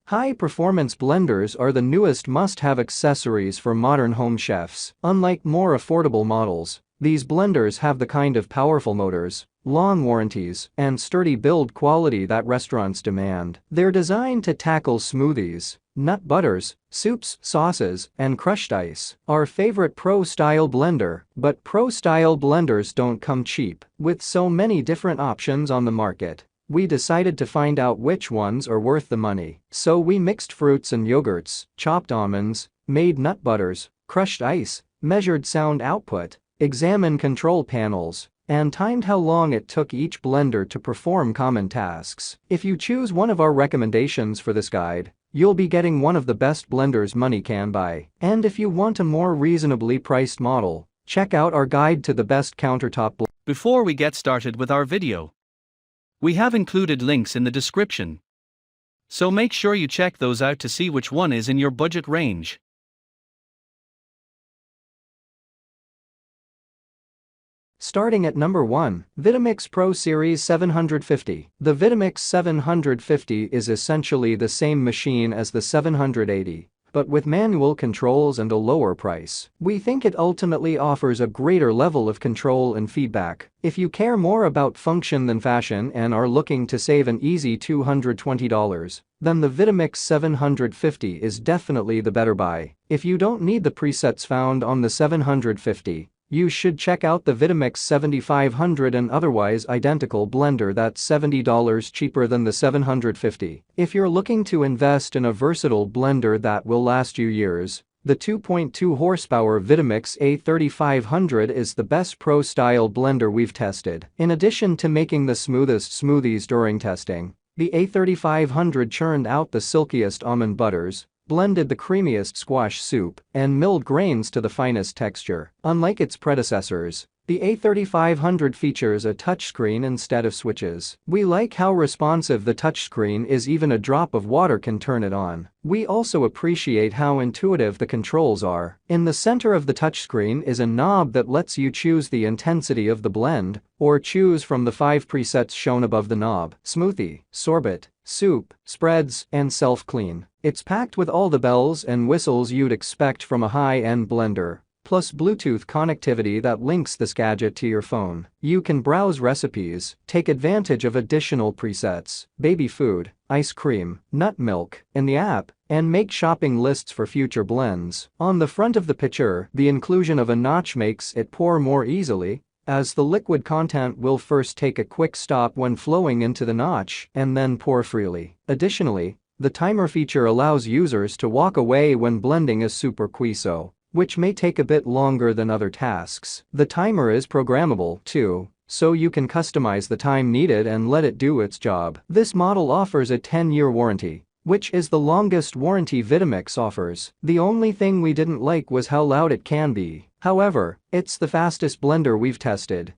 High-performance blenders are the newest must-have accessories for modern home chefs. Unlike more affordable models, these blenders have the kind of powerful motors, long warranties, and sturdy build quality that restaurants demand. They're designed to tackle smoothies, nut butters, soups, sauces, and crushed ice. Our favorite Pro-style blender, but Pro-style blenders don't come cheap. With so many different options on the market, we decided to find out which ones are worth the money. So we mixed fruits and yogurts, chopped almonds, made nut butters, crushed ice, measured sound output, examined control panels, and timed how long it took each blender to perform common tasks. If you choose one of our recommendations for this guide, you'll be getting one of the best blenders money can buy. And if you want a more reasonably priced model, check out our guide to the best countertop blender. Before we get started with our video, we have included links in the description, so make sure you check those out to see which one is in your budget range. Starting at number 1, Vitamix Pro Series 750. The Vitamix 750 is essentially the same machine as the 780, but with manual controls and a lower price. We think it ultimately offers a greater level of control and feedback. If you care more about function than fashion and are looking to save an easy $220, then the Vitamix 750 is definitely the better buy. If you don't need the presets found on the 750, you should check out the Vitamix 7500, an otherwise identical blender that's $70 cheaper than the 750. If you're looking to invest in a versatile blender that will last you years, the 2.2 horsepower Vitamix A3500 is the best pro-style blender we've tested. In addition to making the smoothest smoothies during testing, the A3500 churned out the silkiest almond butters, blended the creamiest squash soup, and milled grains to the finest texture. Unlike its predecessors, the A3500 features a touchscreen instead of switches. We like how responsive the touchscreen is, even a drop of water can turn it on. We also appreciate how intuitive the controls are. In the center of the touchscreen is a knob that lets you choose the intensity of the blend, or choose from the 5 presets shown above the knob: smoothie, sorbet, soup, spreads, and self-clean. It's packed with all the bells and whistles you'd expect from a high-end blender, plus Bluetooth connectivity that links this gadget to your phone. You can browse recipes, take advantage of additional presets, baby food, ice cream, nut milk, in the app, and make shopping lists for future blends. On the front of the picture, the inclusion of a notch makes it pour more easily, as the liquid content will first take a quick stop when flowing into the notch and then pour freely. Additionally, the timer feature allows users to walk away when blending a soup or quiso, which may take a bit longer than other tasks. The timer is programmable, too, so you can customize the time needed and let it do its job. This model offers a 10-year warranty, which is the longest warranty Vitamix offers. The only thing we didn't like was how loud it can be. However, it's the fastest blender we've tested.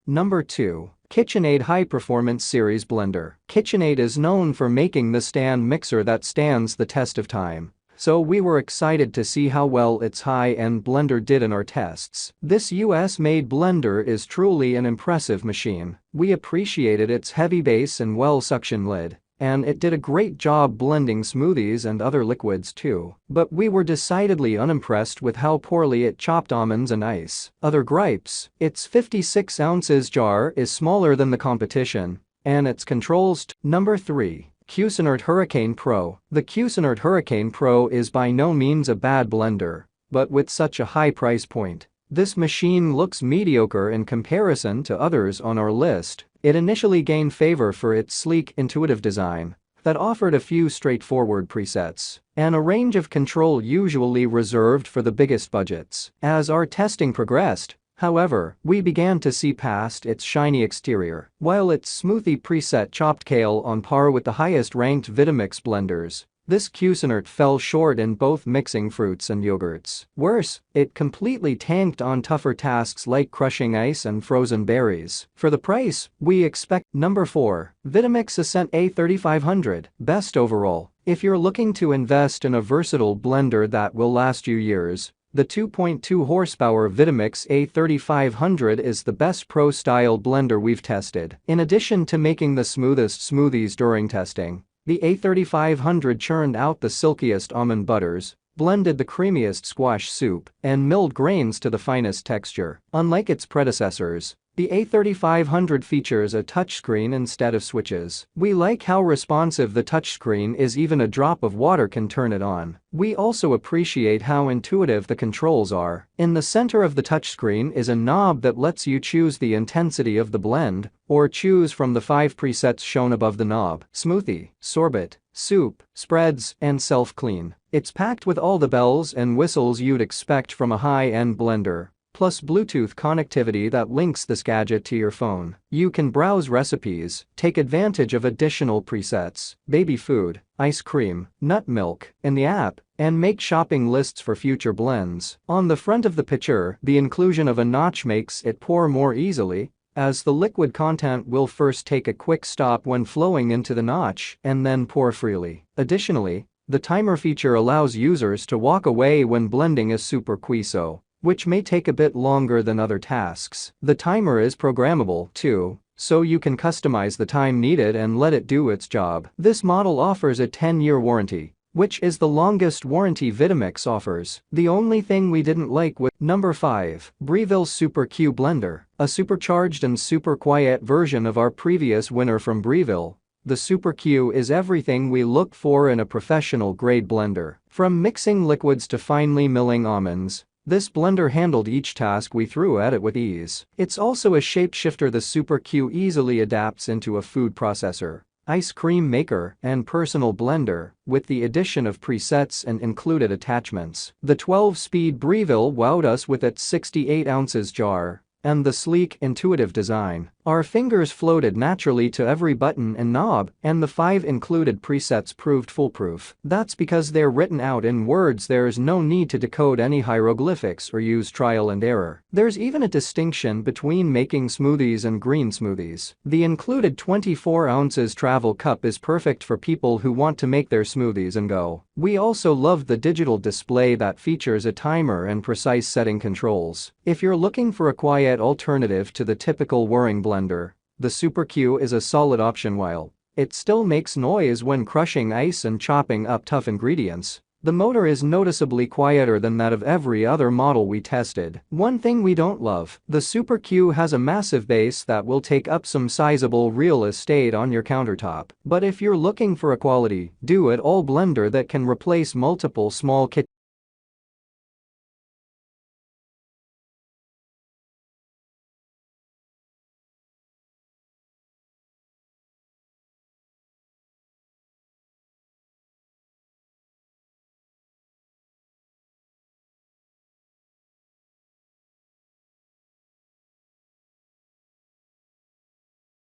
Number 2. Kitchenaid High Performance Series Blender. Kitchenaid is known for making the stand mixer that stands the test of time, so we were excited to see how well its high-end blender did in our tests. This US-made blender is truly an impressive machine. We appreciated its heavy base and well-suction lid, and it did a great job blending smoothies and other liquids too. But we were decidedly unimpressed with how poorly it chopped almonds and ice. Other gripes: its 56 ounces jar is smaller than the competition, and its controls. Number 3. Cuisinart Hurricane Pro. The Cuisinart Hurricane Pro is by no means a bad blender, but with such a high price point, this machine looks mediocre in comparison to others on our list. It initially gained favor for its sleek, intuitive design that offered a few straightforward presets and a range of control usually reserved for the biggest budgets. As our testing progressed, however, we began to see past its shiny exterior. While its smoothie preset chopped kale on par with the highest-ranked Vitamix blenders, this Cuisinart fell short in both mixing fruits and yogurts. Worse, it completely tanked on tougher tasks like crushing ice and frozen berries. For the price, we expect. Number 4. Vitamix Ascent A3500. Best overall. If you're looking to invest in a versatile blender that will last you years, the 2.2 horsepower Vitamix A3500 is the best pro-style blender we've tested. In addition to making the smoothest smoothies during testing, The A3500 churned out the silkiest almond butters, blended the creamiest squash soup, and milled grains to the finest texture. Unlike its predecessors, the A3500 features a touchscreen instead of switches. We like how responsive the touchscreen is, even a drop of water can turn it on. We also appreciate how intuitive the controls are. In the center of the touchscreen is a knob that lets you choose the intensity of the blend, or choose from the 5 presets shown above the knob: smoothie, sorbet, soup, spreads, and self-clean. It's packed with all the bells and whistles you'd expect from a high-end blender, plus Bluetooth connectivity that links this gadget to your phone. You can browse recipes, take advantage of additional presets, baby food, ice cream, nut milk, in the app, and make shopping lists for future blends. On the front of the pitcher, the inclusion of a notch makes it pour more easily, as the liquid content will first take a quick stop when flowing into the notch and then pour freely. Additionally, the timer feature allows users to walk away when blending a soup or quiso, which may take a bit longer than other tasks. The timer is programmable, too, so you can customize the time needed and let it do its job. This model offers a 10-year warranty, which is the longest warranty Vitamix offers. The only thing we didn't like was number 5, Breville Super Q Blender, a supercharged and super quiet version of our previous winner from Breville. The Super Q is everything we look for in a professional-grade blender. From mixing liquids to finely milling almonds, this blender handled each task we threw at it with ease. It's also a shapeshifter. The Super Q easily adapts into a food processor, ice cream maker, and personal blender, with the addition of presets and included attachments. The 12-speed Breville wowed us with its 68 ounces jar and the sleek, intuitive design. Our fingers floated naturally to every button and knob, and the 5 included presets proved foolproof. That's because they're written out in words. There's no need to decode any hieroglyphics or use trial and error. There's even a distinction between making smoothies and green smoothies. The included 24 ounces travel cup is perfect for people who want to make their smoothies and go. We also love the digital display that features a timer and precise setting controls. If you're looking for a quiet alternative to the typical whirring blender, the Super Q is a solid option. While it still makes noise when crushing ice and chopping up tough ingredients, the motor is noticeably quieter than that of every other model we tested. One thing we don't love: the Super Q has a massive base that will take up some sizable real estate on your countertop. But if you're looking for a quality, do-it-all blender that can replace multiple small kitchen